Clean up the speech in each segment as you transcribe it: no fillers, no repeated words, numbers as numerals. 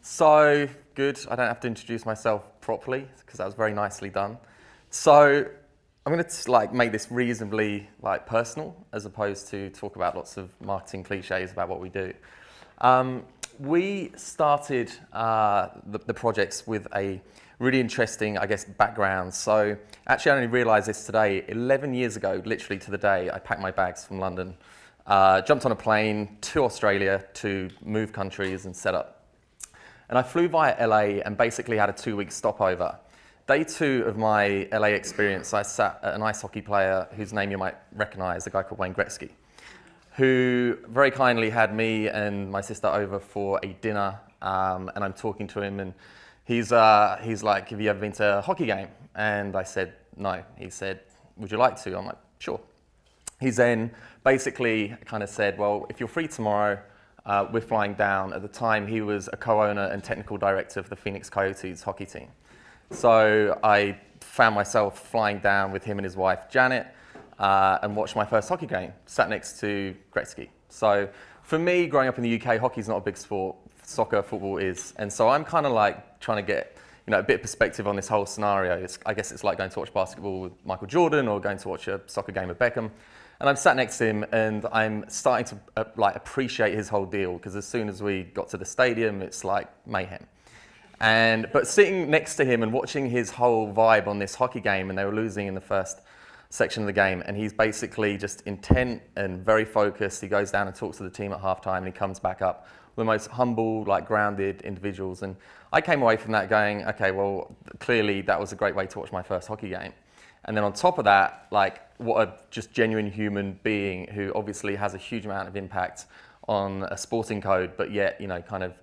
So, good. I don't have to introduce myself properly because that was very nicely done. So, I'm going to make this reasonably personal as opposed to talk about lots of marketing cliches about what we do. We started the projects with a really interesting, background. So, actually, I only realised this today. 11 years ago, literally to the day, I packed my bags from London, jumped on a plane to Australia to move countries and set up. And I flew via LA and basically had a 2-week stopover. Day 2 of my LA experience, I sat at an ice hockey player whose name you might recognize, a guy called Wayne Gretzky, who very kindly had me and my sister over for a dinner, and I'm talking to him, and he's like, have you ever been to a hockey game? And I said, no. He said, would you like to? I'm like, sure. He's then basically kind of said, well, if you're free tomorrow, we're flying down. At the time, he was a co-owner and technical director of the Phoenix Coyotes hockey team. So I found myself flying down with him and his wife, Janet, and watched my first hockey game, sat next to Gretzky. So for me, growing up in the UK, hockey's not a big sport. Soccer, football is. And so I'm kind of like trying to get a bit of perspective on this whole scenario. I guess it's like going to watch basketball with Michael Jordan or going to watch a soccer game with Beckham. And I'm sat next to him, and I'm starting to appreciate his whole deal, because as soon as we got to the stadium, it's like mayhem. But sitting next to him and watching his whole vibe on this hockey game, and they were losing in the first section of the game, and he's basically just intent and very focused. He goes down and talks to the team at halftime, and he comes back up. The most humble, grounded individuals. And I came away from that going, okay, well, clearly that was a great way to watch my first hockey game. And then on top of that, what a just genuine human being who obviously has a huge amount of impact on a sporting code, but yet,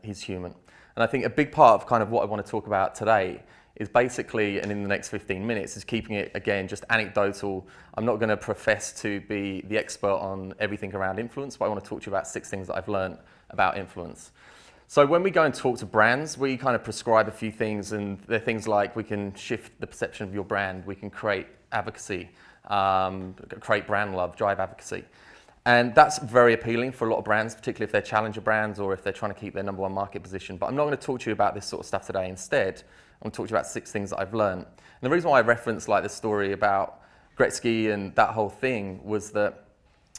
he's human. And I think a big part of kind of what I want to talk about today is basically, and in the next 15 minutes, is keeping it, again, just anecdotal. I'm not going to profess to be the expert on everything around influence, but I want to talk to you about 6 things that I've learned about influence. So when we go and talk to brands, we kind of prescribe a few things, and they're things like we can shift the perception of your brand, we can create advocacy, create brand love, drive advocacy. And that's very appealing for a lot of brands, particularly if they're challenger brands or if they're trying to keep their number 1 market position. But I'm not going to talk to you about this sort of stuff today. Instead, I'm going to talk to you about 6 things that I've learned. And the reason why I referenced the story about Gretzky and that whole thing was that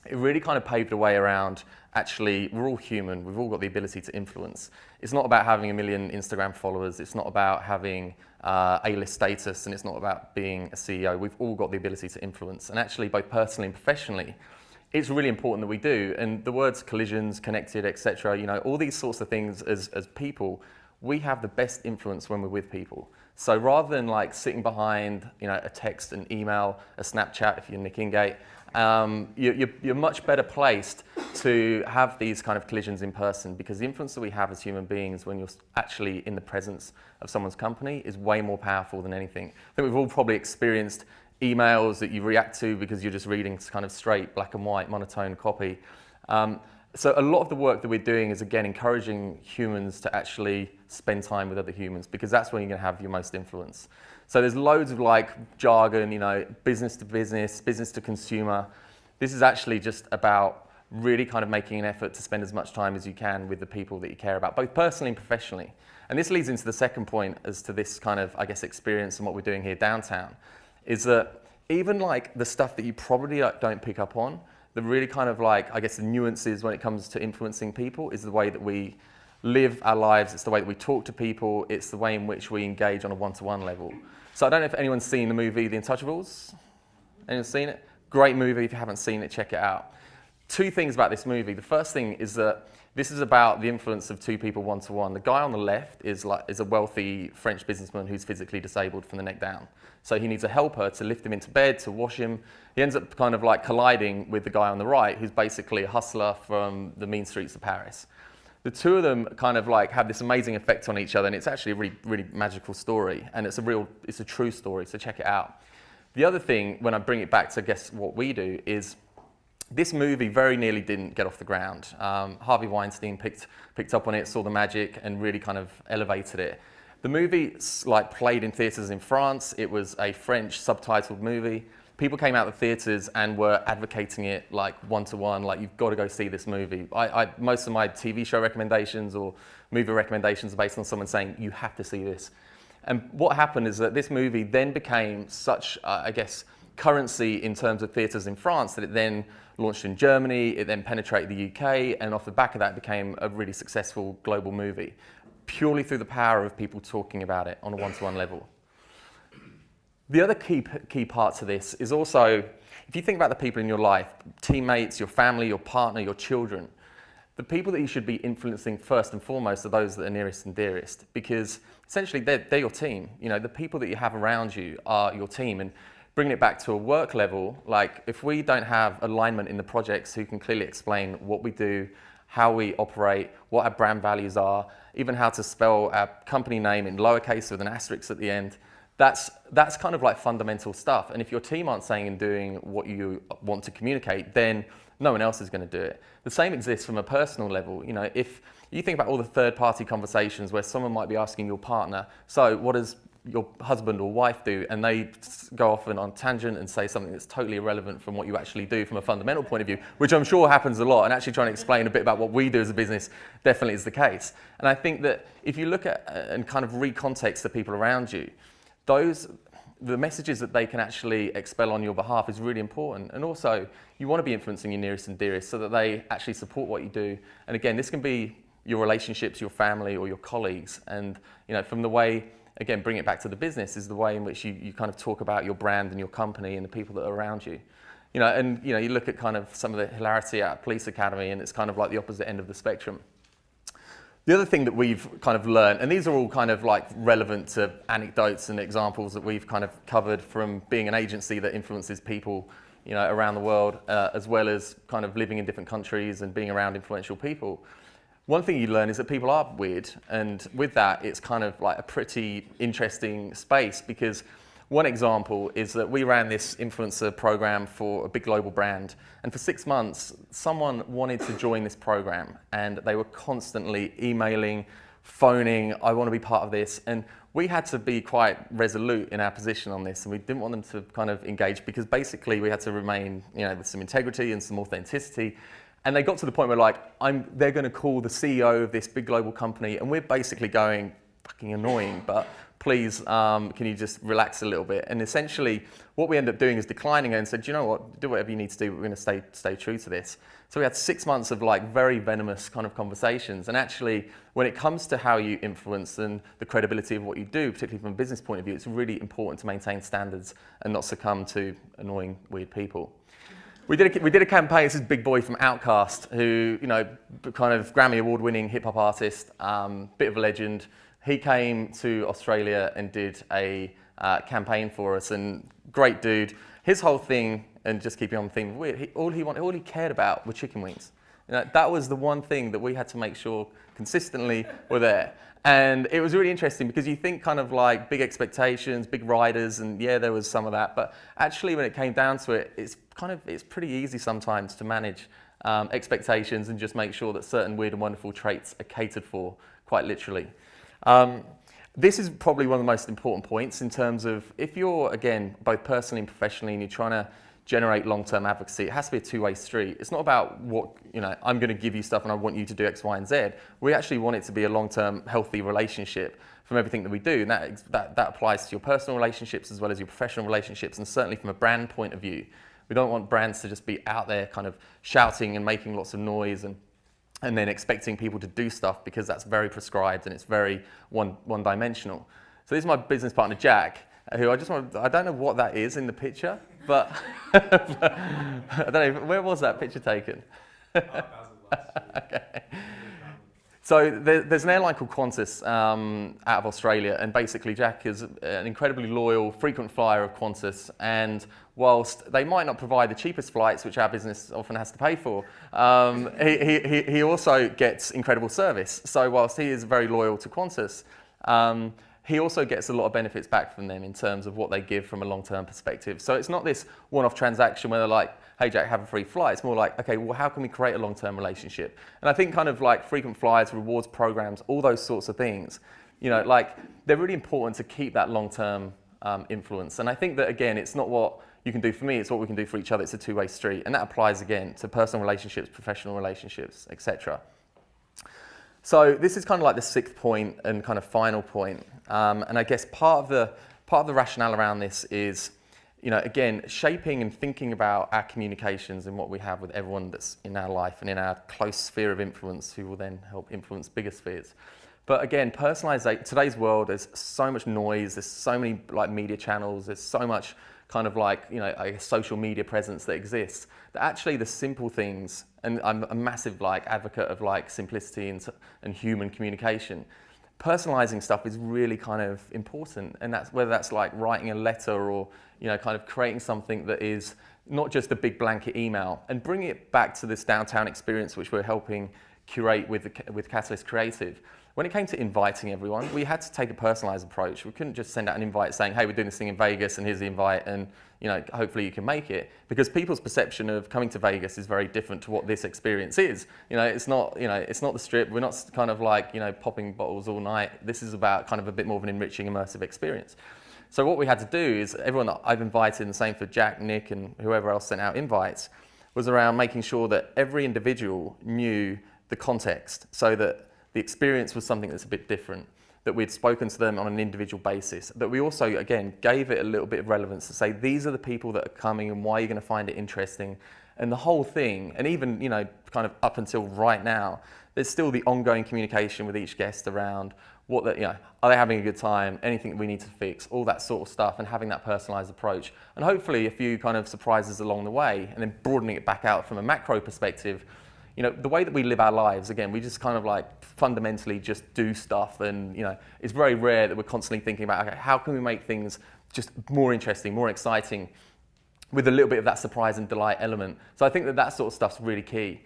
it really kind of paved a way around, actually, we're all human. We've all got the ability to influence. It's not about having 1 million Instagram followers. It's not about having A-list status, and it's not about being a CEO. We've all got the ability to influence. And actually, both personally and professionally, it's really important that we do. And the words collisions, connected, etc., all these sorts of things as people, we have the best influence when we're with people. So rather than sitting behind a text, an email, a Snapchat, if you're Nick Ingate, you're much better placed to have these kind of collisions in person, because the influence that we have as human beings when you're actually in the presence of someone's company is way more powerful than anything. I think we've all probably experienced emails that you react to because you're just reading kind of straight black and white monotone copy. So a lot of the work that we're doing is, again, encouraging humans to actually spend time with other humans, because that's when you're going to have your most influence. So there's loads of jargon, business to business, business to consumer. This is actually just about really kind of making an effort to spend as much time as you can with the people that you care about, both personally and professionally. And this leads into the second point as to this kind of, experience and what we're doing here downtown, is that even the stuff that you probably don't pick up on, the really kind of the nuances when it comes to influencing people is the way that we live our lives, it's the way that we talk to people, it's the way in which we engage on a one-to-one level. So I don't know if anyone's seen the movie The Untouchables. Anyone seen it? Great movie. If you haven't seen it, check it out. 2 things about this movie. The first thing is that this is about the influence of 2 people one-to-one. The guy on the left is a wealthy French businessman who's physically disabled from the neck down. So he needs a helper to lift him into bed, to wash him. He ends up kind of colliding with the guy on the right, who's basically a hustler from the mean streets of Paris. The 2 of them kind of have this amazing effect on each other, and it's actually a really, really magical story, and it's a true story, so check it out. The other thing, when I bring it back to, what we do, is this movie very nearly didn't get off the ground. Harvey Weinstein picked up on it, saw the magic, and really kind of elevated it. The movie played in theatres in France. It was a French subtitled movie. people came out of the theatres and were advocating it like one-to-one, like you've got to go see this movie. Most of my TV show recommendations or movie recommendations are based on someone saying, you have to see this. And what happened is that this movie then became such, I guess, currency in terms of theatres in France that it then launched in Germany, it then penetrated the UK, and off the back of that became a really successful global movie, purely through the power of people talking about it on a one-to-one level. The other key part to this is also, if you think about the people in your life, teammates, your family, your partner, your children, the people that you should be influencing first and foremost are those that are nearest and dearest, because essentially they're your team. You know, the people that you have around you are your team. And bringing it back to a work level, like if we don't have alignment in the projects who can clearly explain what we do, how we operate, what our brand values are, even how to spell our company name in lowercase with an asterisk at the end, that's kind of like fundamental stuff. And if your team aren't saying and doing what you want to communicate, then no one else is going to do it. The same exists from a personal level. You know, if you think about all the third-party conversations where someone might be asking your partner, so what does your husband or wife do, and they go off and on tangent and say something that's totally irrelevant from what you actually do from a fundamental point of view, which I'm sure happens a lot, and actually trying to explain a bit about what we do as a business definitely is the case. And I think that if you look at and kind of recontext the people around you, the messages that they can actually expel on your behalf is really important. And also, you want to be influencing your nearest and dearest so that they actually support what you do. And again, this can be your relationships, your family, or your colleagues. And you know, from the way, again, bring it back to the business, is the way in which you kind of talk about your brand and your company and the people that are around you. You know, and you know, you look at kind of some of the hilarity at Police Academy, and it's kind of like the opposite end of the spectrum. The other thing that we've kind of learned, and these are all kind of like relevant to anecdotes and examples that we've kind of covered from being an agency that influences people, you know, around the world, as well as kind of living in different countries and being around influential people. One thing you learn is that people are weird, and with that, it's kind of like a pretty interesting space, because one example is that we ran this influencer program for a big global brand, and for 6 months, someone wanted to join this program, and they were constantly emailing, phoning, I want to be part of this, and we had to be quite resolute in our position on this, and we didn't want them to kind of engage, because basically we had to remain, you know, with some integrity and some authenticity. And they got to the point where like, they're going to call the CEO of this big global company, and we're basically going, fucking annoying, but please, can you just relax a little bit? And essentially, what we ended up doing is declining it and said, you know what, do whatever you need to do, but we're going to stay true to this. So we had 6 months of like very venomous kind of conversations. And actually, when it comes to how you influence and the credibility of what you do, particularly from a business point of view, it's really important to maintain standards and not succumb to annoying, weird people. We did a campaign. This is Big Boy from Outkast, who, you know, kind of Grammy award-winning hip-hop artist, bit of a legend. He came to Australia and did a campaign for us, and great dude. His whole thing, and just keeping on the theme of weird, all he cared about were chicken wings. You know, that was the one thing that we had to make sure consistently were there. And it was really interesting, because you think kind of like big expectations, big riders, and yeah, there was some of that. But actually, when it came down to it, it's pretty easy sometimes to manage expectations and just make sure that certain weird and wonderful traits are catered for, quite literally. This is probably one of the most important points in terms of if you're, again, both personally and professionally, and you're trying to generate long-term advocacy, it has to be a two-way street. It's not about what, you know, I'm going to give you stuff and I want you to do X, Y, and Z. We actually want it to be a long-term, healthy relationship from everything that we do. And that applies to your personal relationships as well as your professional relationships, and certainly from a brand point of view. We don't want brands to just be out there kind of shouting and making lots of noise and then expecting people to do stuff, because that's very prescribed and it's very one-dimensional. So this is my business partner, Jack, who I don't know what that is in the picture, but I don't know, where was that picture taken? Okay. So there's an airline called Qantas out of Australia, and basically Jack is an incredibly loyal, frequent flyer of Qantas, and whilst they might not provide the cheapest flights, which our business often has to pay for, he also gets incredible service. So whilst he is very loyal to Qantas, he also gets a lot of benefits back from them in terms of what they give from a long-term perspective. So it's not this one-off transaction where they're like, hey Jack, have a free flight. It's more like, okay, well, how can we create a long-term relationship? And I think kind of like frequent flyers, rewards programs, all those sorts of things, you know, like they're really important to keep that long-term influence. And I think that, again, it's not what you can do for me, it's what we can do for each other. It's a two-way street. And that applies, again, to personal relationships, professional relationships, etc. So this is kind of like the sixth point and kind of final point. And I guess part of the rationale around this is, again, shaping and thinking about our communications and what we have with everyone that's in our life and in our close sphere of influence, who will then help influence bigger spheres. But again, personalization, today's world, there's so much noise, there's so many like media channels, there's so much kind of like, I guess, social media presence that exists, that actually the simple things, and I'm a massive like advocate of like simplicity and human communication. Personalizing stuff is really kind of important, and that's whether that's like writing a letter or kind of creating something that is not just a big blanket email, and bringing it back to this downtown experience which we're helping curate with Catalyst Creative. When it came to inviting everyone, we had to take a personalized approach. We couldn't just send out an invite saying, hey, we're doing this thing in Vegas and here's the invite and hopefully you can make it, because people's perception of coming to Vegas is very different to what this experience is. It's not the Strip. We're not kind of like popping bottles all night. This is about kind of a bit more of an enriching, immersive experience. So what we had to do is, everyone that I've invited, and the same for Jack, Nick, and whoever else sent out invites, was around making sure that every individual knew the context, so that the experience was something that's a bit different, that we'd spoken to them on an individual basis, that we also, again, gave it a little bit of relevance to say, these are the people that are coming and why you're going to find it interesting. And the whole thing, and even, kind of up until right now, there's still the ongoing communication with each guest around what are they having a good time, anything that we need to fix, all that sort of stuff, and having that personalized approach. And hopefully a few kind of surprises along the way, and then broadening it back out from a macro perspective. The way that we live our lives, again, we just kind of like fundamentally just do stuff, and it's very rare that we're constantly thinking about, okay, how can we make things just more interesting, more exciting, with a little bit of that surprise and delight element. So I think that sort of stuff's really key.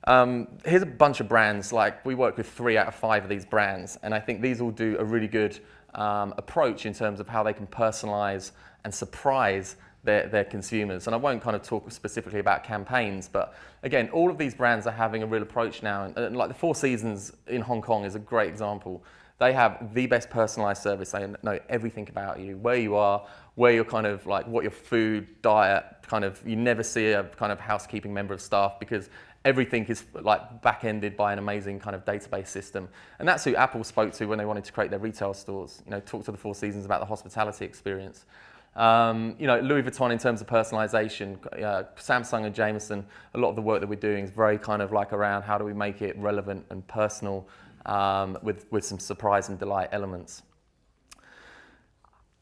Here's a bunch of brands, like we work with 3 out of 5 of these brands, and I think these all do a really good approach in terms of how they can personalize and surprise their consumers. And I won't kind of talk specifically about campaigns, but again, all of these brands are having a real approach now. And like the Four Seasons in Hong Kong is a great example. They have the best personalized service. They know everything about you, where you are, where you're kind of like, what your food, diet, kind of, you never see a kind of housekeeping member of staff, because everything is like back-ended by an amazing kind of database system. And that's who Apple spoke to when they wanted to create their retail stores, talk to the Four Seasons about the hospitality experience. Louis Vuitton in terms of personalization, Samsung and Jameson, a lot of the work that we're doing is very kind of like around how do we make it relevant and personal, with some surprise and delight elements. At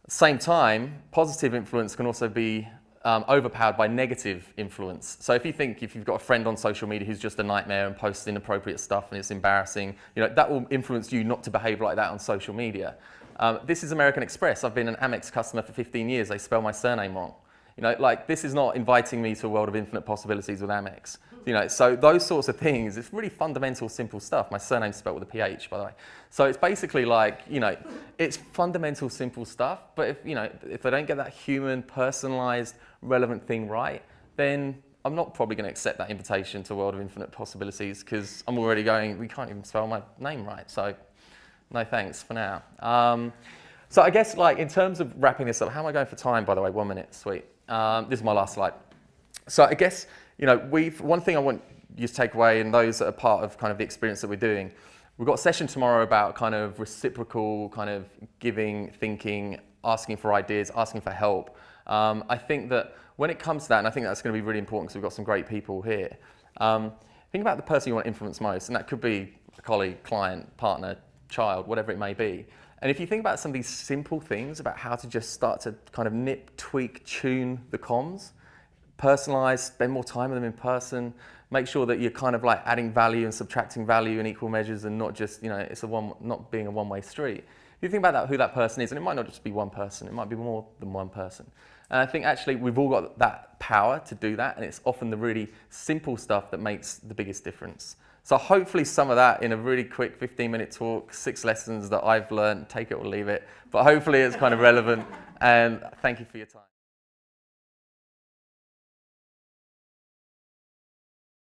the same time, positive influence can also be overpowered by negative influence. So if you've got a friend on social media who's just a nightmare and posts inappropriate stuff and it's embarrassing, that will influence you not to behave like that on social media. This is American Express. I've been an Amex customer for 15 years. They spell my surname wrong. This is not inviting me to a world of infinite possibilities with Amex. So those sorts of things, it's really fundamental, simple stuff. My surname's spelled with a PH, by the way. So it's basically like, it's fundamental, simple stuff. But if they don't get that human, personalized, relevant thing right, then I'm not probably going to accept that invitation to a world of infinite possibilities, because I'm already going, we can't even spell my name right. So no thanks for now. So I guess like in terms of wrapping this up, how am I going for time, by the way? 1 minute, sweet. This is my last slide. So I guess, one thing I want you to take away, and those that are part of kind of the experience that we're doing, we've got a session tomorrow about kind of reciprocal kind of giving, thinking, asking for ideas, asking for help. I think that when it comes to that, and I think that's going to be really important because we've got some great people here, think about the person you want to influence most, and that could be a colleague, client, partner, child, whatever it may be. And if you think about some of these simple things about how to just start to kind of nip, tweak, tune the comms, personalize, spend more time with them in person, make sure that you're kind of like adding value and subtracting value in equal measures, and not just, not being a one-way street. If you think about that, who that person is, and it might not just be one person, it might be more than one person. And I think actually we've all got that power to do that, and it's often the really simple stuff that makes the biggest difference. So hopefully some of that in a really quick 15-minute talk, 6 lessons that I've learned, take it or leave it, but hopefully it's kind of relevant, and thank you for your time.